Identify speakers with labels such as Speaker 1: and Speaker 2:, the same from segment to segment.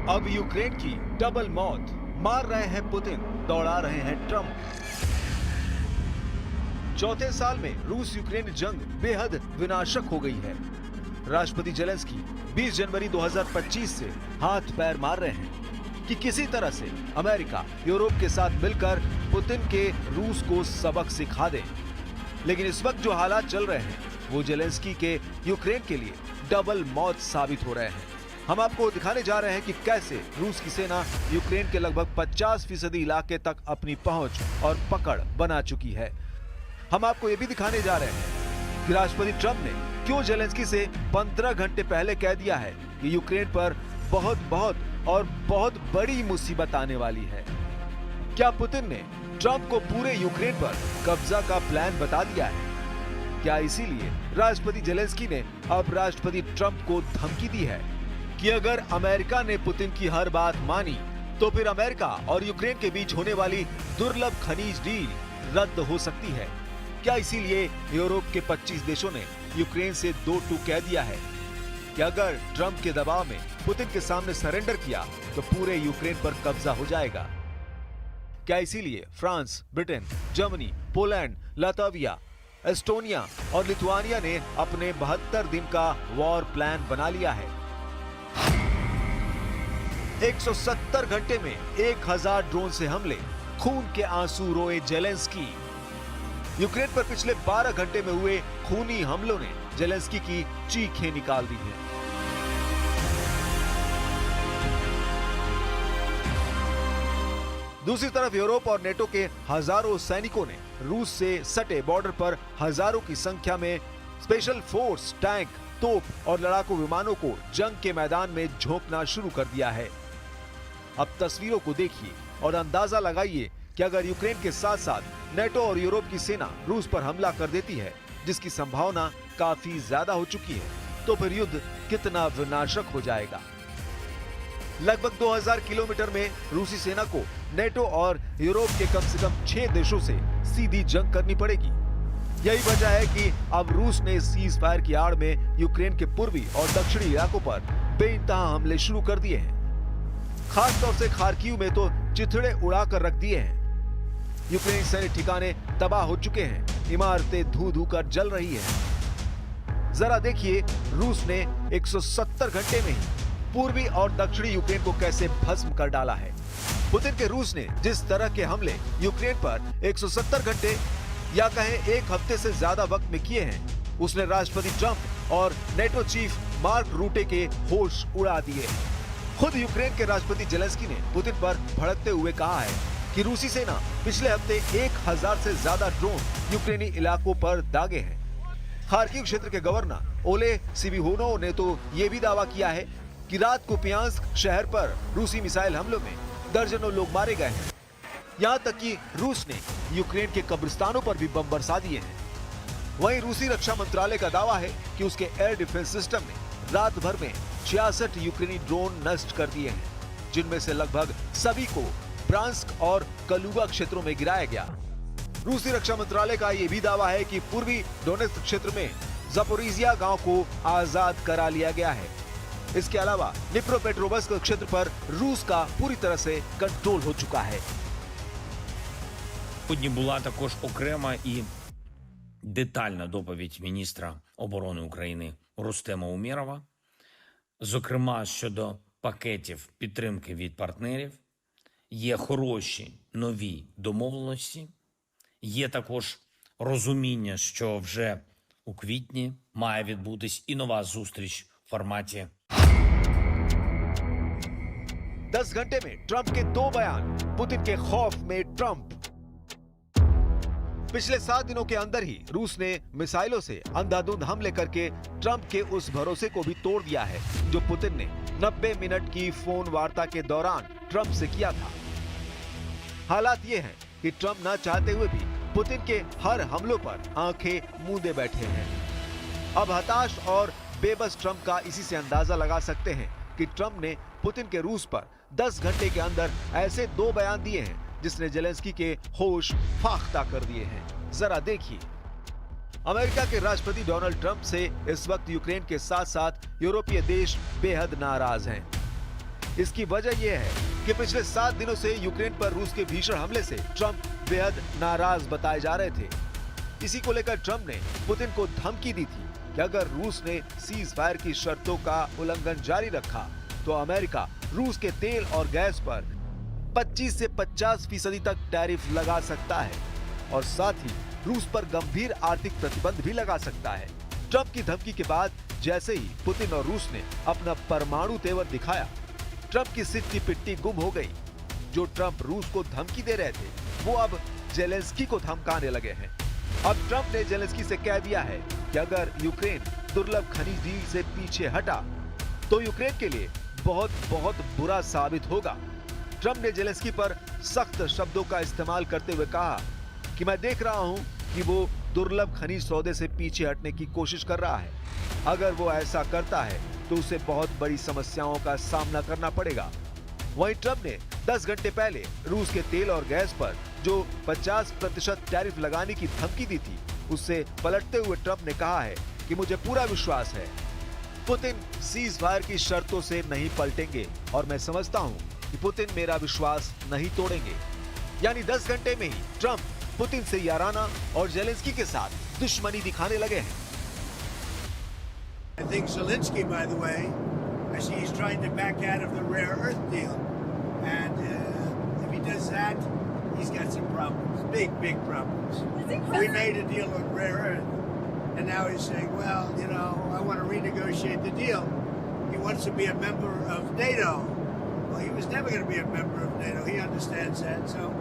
Speaker 1: अब यूक्रेन की डबल मौत, मार रहे हैं पुतिन, दौड़ा रहे हैं ट्रंप। चौथे साल में रूस यूक्रेन जंग बेहद विनाशक हो गई है। राष्ट्रपति जेलेंस्की 20 जनवरी 2025 से हाथ पैर मार रहे हैं कि किसी तरह से अमेरिका यूरोप के साथ मिलकर पुतिन के रूस को सबक सिखा दे। लेकिन इस वक्त जो हालात चल रहे हैं वो जेलेंस्की के यूक्रेन के लिए डबल मौत साबित हो रहे हैं। हम आपको दिखाने जा रहे हैं कि कैसे रूस की सेना यूक्रेन के लगभग 50% इलाके तक अपनी पहुंच और पकड़ बना चुकी है। हम आपको यह भी दिखाने जा रहे हैं कि राष्ट्रपति ट्रंप ने क्यों जेलेंस्की से 15 घंटे पहले कह दिया है कि यूक्रेन पर बहुत बड़ी मुसीबत आने वाली है। क्या पुतिन ने ट्रंप को पूरे यूक्रेन पर कब्जा का प्लान बता दिया है? क्या इसीलिए राष्ट्रपति जेलेंस्की ने अब राष्ट्रपति ट्रंप को धमकी दी है कि अगर अमेरिका ने पुतिन की हर बात मानी तो फिर अमेरिका और यूक्रेन के बीच होने वाली दुर्लभ खनिज डील रद्द हो सकती है? क्या इसीलिए यूरोप के 25 देशों ने यूक्रेन से दो टूक कह दिया है कि अगर ट्रंप के दबाव में पुतिन के सामने सरेंडर किया तो पूरे यूक्रेन पर कब्जा हो जाएगा? क्या इसीलिए France, Britain, Germany, Poland, Latvia, Estonia और लिथुआनिया ने अपने 72 दिन का वॉर प्लान बना लिया है? 170 घंटे में 1000 ड्रोन से हमले, खून के आंसू रोए जेलेंस्की। यूक्रेन पर पिछले 12 घंटे में हुए खूनी हमलों ने जेलेंस्की की चीखें निकाल दी हैं। दूसरी तरफ यूरोप और नेटो के हजारों सैनिकों ने रूस से सटे बॉर्डर पर हजारों की संख्या में स्पेशल फोर्स, टैंक, तोप और लड़ाकू विमानों को जंग के मैदान में झोंकना शुरू कर दिया है। अब तस्वीरों को देखिए और अंदाजा लगाइए कि अगर यूक्रेन के साथ साथ नेटो और यूरोप की सेना रूस पर हमला कर देती है, जिसकी संभावना काफी ज्यादा हो चुकी है, तो फिर युद्ध कितना विनाशक हो जाएगा। लगभग 2000 किलोमीटर में रूसी सेना को नेटो और यूरोप के कम से कम 6 देशों से सीधी जंग करनी पड़ेगी। यही वजह है कि अब रूस ने सीज फायर की आड़ में यूक्रेन के पूर्वी और दक्षिणी इलाकों पर बेइंतहा हमले शुरू कर दिए हैं। खास तौर से खार्किव में तो चिथड़े उड़ाकर रख दिए हैं। यूक्रेनी सैन्य ठिकाने तबाह हो चुके हैं, इमारतें धू धू कर जल रही हैं। जरा देखिए रूस ने 170 घंटे में ही पूर्वी और दक्षिणी यूक्रेन को कैसे भस्म कर डाला है। पुतिन के रूस ने जिस तरह के हमले यूक्रेन पर 170 घंटे या कहें एक हफ्ते से ज्यादा वक्त में किए हैं, उसने राष्ट्रपति ट्रंप और नेटो चीफ मार्क रूटे के होश उड़ा दिए। खुद यूक्रेन के राष्ट्रपति जेलेंस्की ने पुतिन पर भड़कते हुए कहा है कि रूसी सेना पिछले हफ्ते 1000 से ज्यादा ड्रोन यूक्रेनी इलाकों पर दागे हैं। खार्किव क्षेत्र के गवर्नर ओले सिबिहोनोव ने तो ये भी दावा किया है कि रात को कुपियांस्क शहर पर रूसी मिसाइल हमलों में दर्जनों लोग मारे गए हैं। यहाँ तक कि रूस ने यूक्रेन के कब्रिस्तानों पर भी बम बरसा दिए हैं। वहीं रूसी रक्षा मंत्रालय का दावा है कि उसके एयर डिफेंस सिस्टम ने रात भर में 66 यूक्रेनी ड्रोन नष्ट कर दिए हैं, जिनमें से लगभग सभी को ब्रांस्क और कलुगा क्षेत्रों में गिराया गया। रूसी रक्षा मंत्रालय का यह भी दावा है कि पूर्वी डोनेत्स्क क्षेत्र में ज़पोरिज़िया गांव को आजाद करा लिया गया है। इसके अलावा निप्रोपेट्रोवस्क क्षेत्र पर रूस का पूरी तरह से कंट्रोल हो चुका है।
Speaker 2: Сьогодні була також окрема і детальна доповідь міністра оборони України Рустема Умєрова, зокрема щодо пакетів підтримки від партнерів. Є хороші нові домовленості, є також розуміння, що вже у квітні має відбутись і нова зустріч в форматі
Speaker 1: 10 घंटे में ट्रंप के 2 बयान, पुतिन के खौफ में ट्रंप। पिछले 7 दिनों के अंदर ही रूस ने मिसाइलों से अंधाधुंध हमले करके ट्रंप के उस भरोसे को भी तोड़ दिया है जो पुतिन ने 90 मिनट की फोन वार्ता के दौरान ट्रंप से किया था। हालात ये हैं कि ट्रंप न चाहते हुए भी पुतिन के हर हमलों पर आंखें मूंदे बैठे हैं। अब हताश और बेबस ट्रंप का इसी से अंदाजा लगा सकते हैं कि ट्रंप ने पुतिन के रूस पर 10 घंटे के अंदर ऐसे 2 बयान दिए हैं जिसने जेलेंस्की के होश फाख्ता कर दिए हैं। जरा देखिए। अमेरिका के राष्ट्रपति डोनाल्ड ट्रंप से इस वक्त यूक्रेन के साथ साथ यूरोपीय देश बेहद नाराज हैं। इसकी वजह यह है कि पिछले 7 दिनों से यूक्रेन पर रूस के भीषण हमले से ट्रंप बेहद नाराज बताए जा रहे थे। इसी को लेकर ट्रंप ने पुतिन को धमकी दी थी कि अगर रूस ने सीज फायर की शर्तों का उल्लंघन जारी रखा तो अमेरिका रूस के तेल और गैस पर 25 से 50% तक टैरिफ लगा सकता है और साथ ही रूस पर गंभीर आर्थिक प्रतिबंध भी लगा सकता है। ट्रंप की धमकी के बाद जैसे ही पुतिन और रूस ने अपना परमाणु तेवर दिखाया, ट्रंप की सिट्टी पिट्टी गुम हो गई। जो ट्रंप रूस को धमकी दे रहे थे वो अब जेलेंस्की को धमकाने लगे हैं। अब ट्रंप ने जेलेंस्की से कह दिया है कि अगर यूक्रेन दुर्लभ खनिज डील से पीछे हटा तो यूक्रेन के लिए बहुत बहुत बुरा साबित होगा। ट्रंप ने जेलेंस्की पर सख्त शब्दों का इस्तेमाल करते हुए कहा कि मैं देख रहा हूं कि वो दुर्लभ खनिज सौदे से पीछे हटने की कोशिश कर रहा है। अगर वो ऐसा करता है तो उसे बहुत बड़ी समस्याओं का सामना करना पड़ेगा। वहीं ट्रंप ने 10 घंटे पहले रूस के तेल और गैस पर जो 50% टैरिफ लगाने की धमकी दी थी, उससे पलटते हुए ट्रंप ने कहा है कि मुझे पूरा विश्वास है पुतिन सीज फायर की शर्तों से नहीं पलटेंगे और मैं समझता हूं कि पुतिन मेरा विश्वास नहीं तोड़ेंगे। यानी 10 घंटे में ही ट्रंप पुतिन से याराना और जेलेंस्की के साथ दुश्मनी दिखाने लगे हैं।
Speaker 3: I think Zelensky, by the way, I see he's trying to back out of the rare earth deal, and if he does that, he's got some problems, big problems. We made a deal on rare earth, and now he's saying, well, you know, I want to renegotiate the deal. He wants to be a member of NATO. Well, he was never going to be a member of NATO. He understands that. So,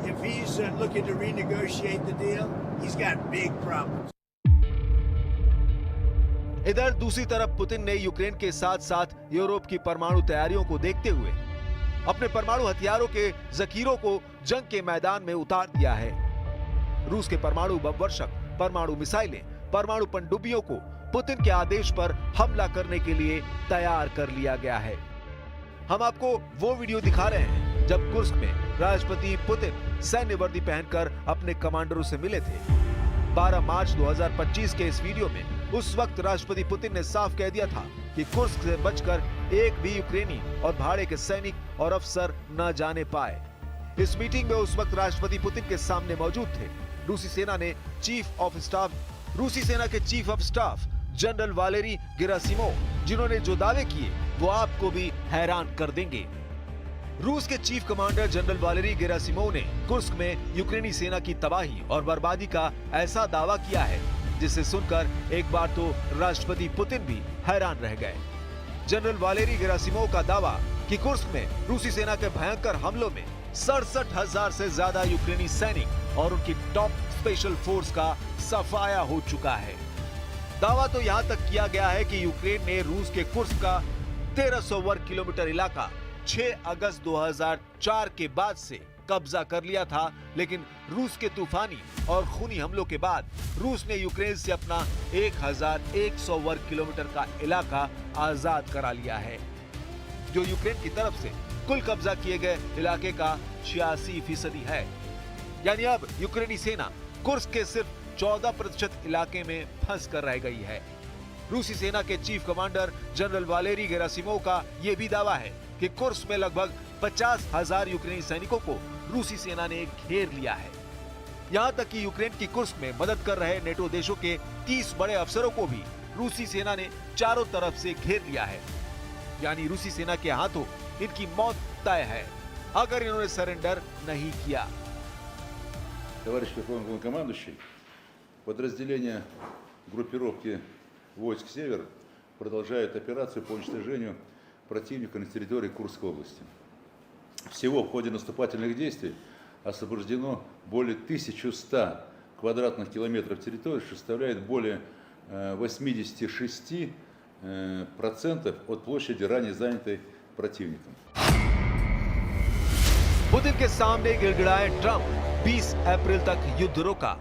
Speaker 3: if he's looking to renegotiate the deal, he's got big problems.
Speaker 1: इधर दूसरी तरफ Putin ने Ukraine के साथ साथ Europe की परमाणु तैयारियों को देखते हुए अपने परमाणु हथियारों के जखीरों को जंग के मैदान में उतार दिया है। रूस के परमाणु बम वर्षक, परमाणु मिसाइलें, परमाणु पनडुब्बियों को पुतिन के आदेश पर हमला करने के लिए तैयार कर लिया गया है। हम आपको वो वीडियो दिखा रहे हैं जब कुर्स्क में राष्ट्रपति पुतिन सैन्य वर्दी पहनकर अपने कमांडरों से मिले थे। 12 मार्च 2025 के इस वीडियो में उस वक्त राष्ट्रपति पुतिन ने साफ कह दिया था कि कुर्स्क से बचकर एक भी यूक्रेनी और भाड़े के सैनिक और अफसर न जाने पाए। इस मीटिंग में उस वक्त राष्ट्रपति पुतिन के सामने मौजूद थे रूसी सेना के chief of staff general Valery Gerasimov, जिन्होंने जो दावे किए वो आपको भी हैरान कर देंगे। रूस के chief commander general Valery Gerasimov ने कुर्स्क में यूक्रेनी सेना की तबाही और बर्बादी का ऐसा दावा किया है जिसे सुनकर एक बार तो राष्ट्रपति पुतिन भी हैरान रह गए। जनरल वालेरी गेरासिमोव का दावा कि कुर्स्क में रूसी सेना के भयंकर हमलों में 67,000 से ज्यादा यूक्रेनी सैनिक और उनकी टॉप स्पेशल फोर्स का सफाया हो चुका है। दावा तो यहाँ तक किया गया है कि यूक्रेन ने रूस के कुर्स्क का 1300 वर्ग किलोमीटर इलाका 6 अगस्त 2004 के बाद से कब्जा कर लिया था, लेकिन रूस के तूफानी और खूनी हमलों के बाद रूस ने यूक्रेन से अपना 1100 वर्ग किलोमीटर का इलाका आजाद करा लिया है, जो यूक्रेन की तरफ से कुल कब्जा किए गए इलाके का 86% है। यानी अब यूक्रेनी सेना कुर्स्क के सिर्फ 14% इलाके में फंस कर रह गई है। रूसी सेना के chief commander general Valery Gerasimov का यह भी दावा है कि कुर्स्क में लगभग 50,000 यूक्रेनी सैनिकों को रूसी सेना ने घेर लिया है। यहाँ तक कि यूक्रेन की कुर्स्क में मदद कर रहे नेटो देशों के 30 बड़े अफसरों को भी रूसी सेना ने चारों तरफ से घेर लिया है। यानी रूसी सेना के हाथों इनकी मौत तय है अगर इन्होंने सरेंडर नहीं किया।
Speaker 4: Товарищ Верховный Главнокомандующий, подразделения группировки войск «Север» продолжают операцию по уничтожению противника на территории Курской области. Всего в ходе наступательных действий освобождено более 1100 квадратных километров территории, что составляет более 86% от площади, ранее занятой противником.
Speaker 1: पुतिन के सामने गिड़गिड़ाए ट्रंप 20 अप्रैल तक युद्ध रोका।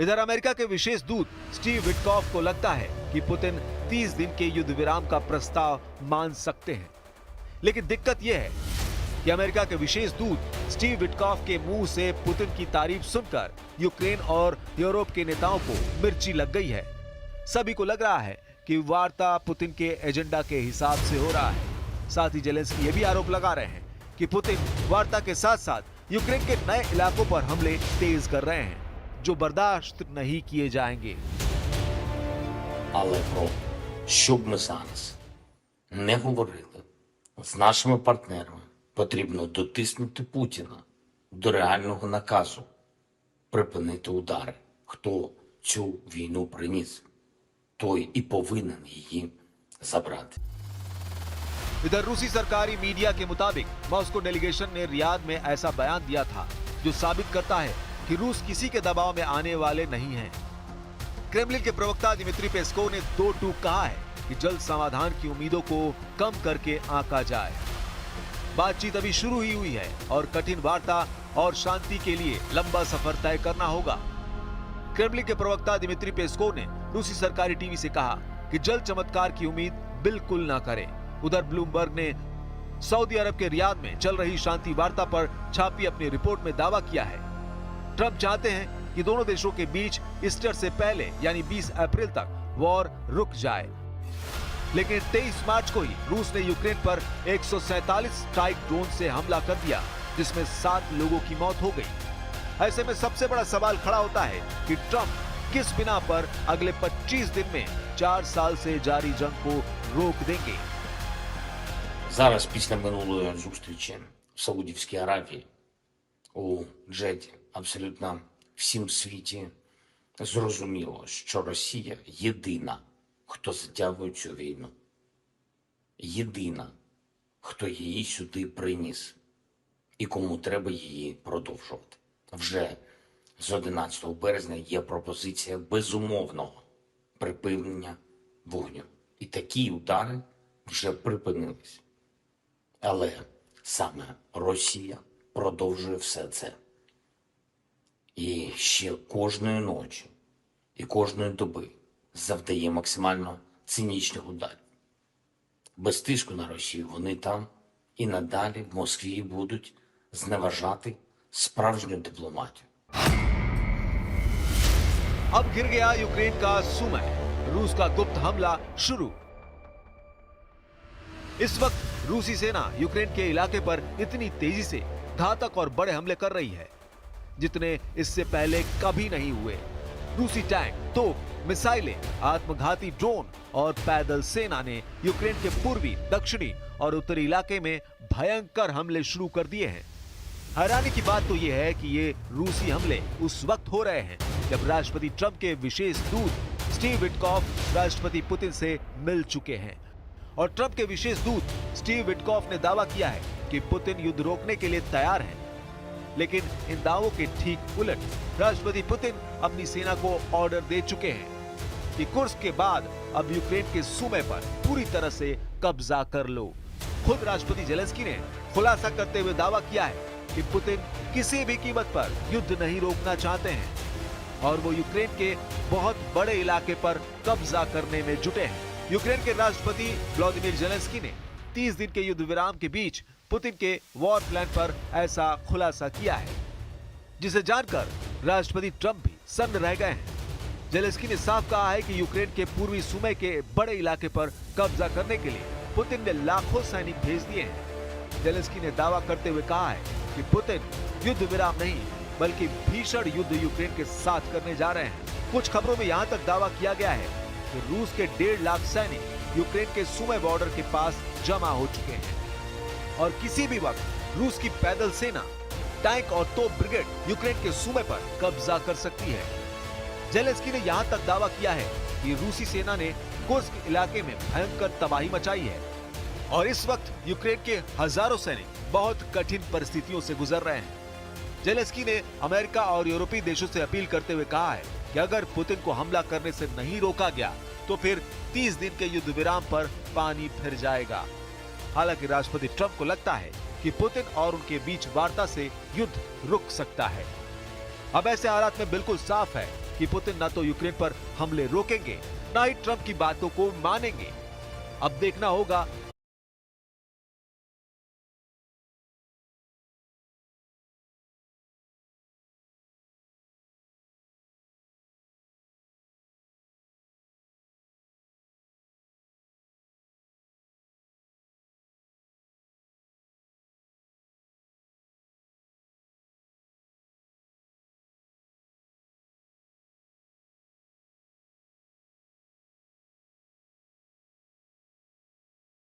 Speaker 1: इधर अमेरिका के विशेष दूत स्टीव विटकॉफ को लगता है कि पुतिन 30 दिन के युद्ध विराम का प्रस्ताव मान सकते हैं, लेकिन दिक्कत यह है कि अमेरिका के विशेष दूत स्टीव विटकॉफ के मुंह से पुतिन की तारीफ सुनकर यूक्रेन और यूरोप के नेताओं को मिर्ची लग गई है। सभी को लग रहा है कि वार्ता पुतिन के एजेंडा के हिसाब से हो रहा है। साथ ही जेलेंस्की ये भी आरोप लगा रहे हैं कि पुतिन वार्ता के साथ साथ यूक्रेन के नए इलाकों पर हमले तेज कर रहे हैं, जो बर्दाश्त नहीं किए जाएंगे।
Speaker 5: Але про що б ми зараз не говорили з нашими партнерами, потрібно дотиснути Путіна до реального наказу припинити удари. Хто цю війну приніс, той і повинен її забрати.
Speaker 1: इधर रूसी सरकारी मीडिया के मुताबिक मॉस्को डेलीगेशन ने रियाद में ऐसा बयान दिया था जो साबित करता है कि रूस किसी के दबाव में आने वाले नहीं हैं। क्रेमलिन के प्रवक्ता दिमित्री पेस्कोव ने दो टूक कहा है कि जल्द समाधान की उम्मीदों को कम करके आंका जाए। बातचीत अभी शुरू ही हुई है और कठिन वार्ता और शांति के लिए लंबा सफर तय करना होगा। क्रेमलिन के प्रवक्ता दिमित्री पेस्कोव ने रूसी सरकारी टीवी से कहा कि जल्द चमत्कार की उम्मीद बिल्कुल ना करें। उधर ब्लूमबर्ग ने सऊदी अरब के रियाद में चल रही शांति वार्ता पर छापी अपनी रिपोर्ट में दावा किया है। ट्रंप चाहते हैं कि दोनों देशों के बीच ईस्टर से पहले यानी 20 अप्रैल तक वॉर रुक जाए, लेकिन 23 मार्च को ही रूस ने यूक्रेन पर 147 स्ट्राइक ड्रोन से हमला कर दिया, जिसमें 7 लोगों की मौत हो गई। ऐसे में सबसे बड़ा सवाल खड़ा होता है कि ट्रंप किस बिना पर अगले 25 दिन में 4 साल से जारी जंग को रोक देंगे।
Speaker 5: Зараз, після минулої зустрічі в Саудівській Аравії у Джеді, абсолютно всім світі зрозуміло, що Росія єдина, хто затягує цю війну. Єдина, хто її сюди приніс і кому треба її продовжувати. Вже з 11 березня є пропозиція безумовного припинення вогню. І такі удари вже припинились. Але саме Росія продовжує все це. І ще кожної ночі і кожної доби завдає максимально цинічних ударів. Без тиску на Росію вони там і надалі в Москві будуть зневажати справжню дипломатію.
Speaker 1: अब गिर गया यूक्रेन का सुमय, रूस का गुप्त हमला शुरू। इस वक्त रूसी सेना यूक्रेन के इलाके पर इतनी तेजी से घातक और बड़े हमले कर रही है जितने इससे पहले कभी नहीं हुए। रूसी टैंक, तोप, मिसाइलें, आत्मघाती ड्रोन और पैदल सेना ने यूक्रेन के पूर्वी, दक्षिणी और उत्तरी इलाके में भयंकर हमले शुरू कर दिए हैं। हैरानी की बात तो यह है कि ये रूसी हमले उस वक्त हो रहे हैं जब राष्ट्रपति ट्रंप के विशेष दूत स्टीव विटकॉफ राष्ट्रपति पुतिन से मिल चुके हैं। और ट्रंप के विशेष दूत स्टीव विटकॉफ ने दावा किया है कि पुतिन युद्ध रोकने के लिए तैयार है, लेकिन इन दावों के ठीक उलट राष्ट्रपति पुतिन अपनी सेना को ऑर्डर दे चुके हैं कि कुर्स्क के बाद अब यूक्रेन के सूबे पर पूरी तरह से कब्जा कर लो। खुद राष्ट्रपति जेलेंस्की ने खुलासा करते हुए दावा किया है कि पुतिन किसी भी कीमत पर युद्ध नहीं रोकना चाहते हैं और वो यूक्रेन के बहुत बड़े इलाके पर कब्जा करने में जुटे हैं। यूक्रेन के राष्ट्रपति व्लादिमीर जेलेंस्की ने 30 दिन के युद्ध विराम के बीच पुतिन के वॉर प्लान पर ऐसा खुलासा किया है, जिसे जानकर राष्ट्रपति ट्रंप भी सन्न रह गए हैं। जेलेंस्की ने साफ कहा है कि यूक्रेन के पूर्वी सूबे के बड़े इलाके पर कब्जा करने के लिए पुतिन ने लाखों सैनिक भेज दिए हैं। जेलेंस्की ने दावा करते हुए कहा है कि पुतिन युद्ध विराम नहीं बल्कि भीषण युद्ध यूक्रेन के साथ करने जा रहे हैं। कुछ खबरों में यहाँ तक दावा किया गया है कि रूस के 1.5 लाख सैनिक यूक्रेन के सूबे बॉर्डर के पास जमा हो चुके हैं और किसी भी वक्त रूस की पैदल सेना, टैंक और तोप ब्रिगेड यूक्रेन के सूबे पर कब्जा कर सकती है। जेलेंस्की ने यहाँ तक दावा किया है कि रूसी सेना ने कुर्स्क इलाके में भयंकर तबाही मचाई है और इस वक्त यूक्रेन के हजारों सैनिक बहुत कठिन परिस्थितियों से गुजर रहे हैं। जेलेंस्की ने अमेरिका और यूरोपीय देशों से अपील करते हुए कहा है कि अगर पुतिन को हमला करने से नहीं रोका गया तो फिर 30 दिन के युद्ध विराम पर पानी फिर जाएगा। हालांकि राष्ट्रपति ट्रंप को लगता है कि पुतिन और उनके बीच वार्ता से युद्ध रुक सकता है। अब ऐसे हालात में बिल्कुल साफ है कि पुतिन न तो यूक्रेन पर हमले रोकेंगे, न ही ट्रंप की बातों को मानेंगे। अब देखना होगा